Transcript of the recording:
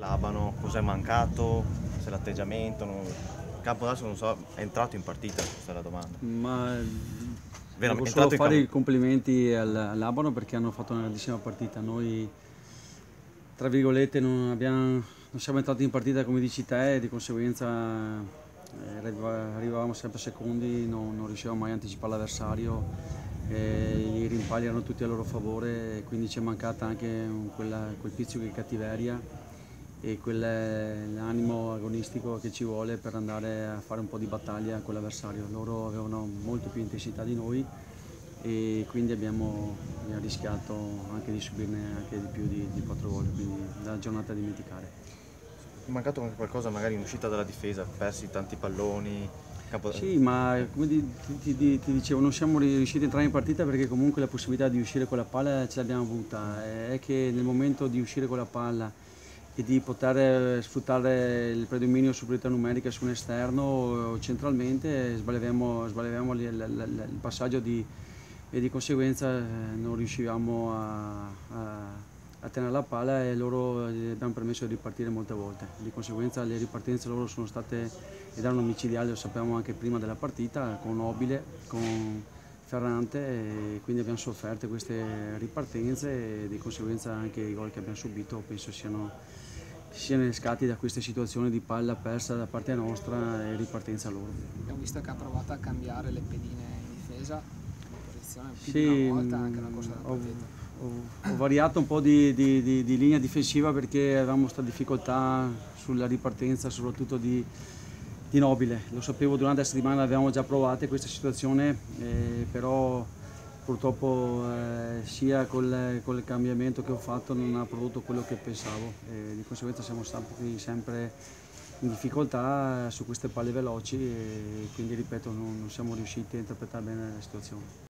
Labano, cos'è mancato, se l'atteggiamento, il campo adesso non so, è entrato in partita, questa è la domanda. Ma devo Veramente, è solo entrato in fare i campo. complimenti all'Abano perché hanno fatto una grandissima partita. Noi, tra virgolette, non siamo entrati in partita come dici te e di conseguenza arrivavamo sempre secondi, non riuscivamo mai a anticipare l'avversario. I rimpalli erano tutti a loro favore e quindi ci è mancata anche quel pizzico di cattiveria e quell'animo agonistico che ci vuole per andare a fare un po' di battaglia con l'avversario. Loro avevano molto più intensità di noi e quindi abbiamo rischiato anche di subirne anche di più di 4 gol, quindi una giornata da dimenticare. È mancato anche qualcosa magari in uscita dalla difesa, persi tanti palloni, campo... Sì, ma come ti dicevo, non siamo riusciti a entrare in partita perché comunque la possibilità di uscire con la palla ce l'abbiamo avuta. È che nel momento di uscire con la palla e di poter sfruttare il predominio superiorità numerica su un esterno centralmente sbagliavamo il passaggio e di conseguenza non riuscivamo a tenere la palla e loro gli abbiamo permesso di ripartire molte volte. Di conseguenza le ripartenze loro sono state ed erano micidiali, lo sapevamo anche prima della partita, con Nobile, con Ferrante e quindi abbiamo sofferto queste ripartenze e di conseguenza anche i gol che abbiamo subito penso siano innescati da queste situazioni di palla persa da parte nostra e ripartenza loro. Abbiamo visto che ha provato a cambiare le pedine in difesa, in posizione più Sì, di una volta anche nel corso della partita. Ho variato un po' di linea difensiva perché avevamo questa difficoltà sulla ripartenza soprattutto di Nobile. Lo sapevo durante la settimana, avevamo già provato questa situazione, però purtroppo sia col cambiamento che ho fatto non ha prodotto quello che pensavo. Di conseguenza siamo stati sempre in difficoltà su queste palle veloci e quindi ripeto non siamo riusciti a interpretare bene la situazione.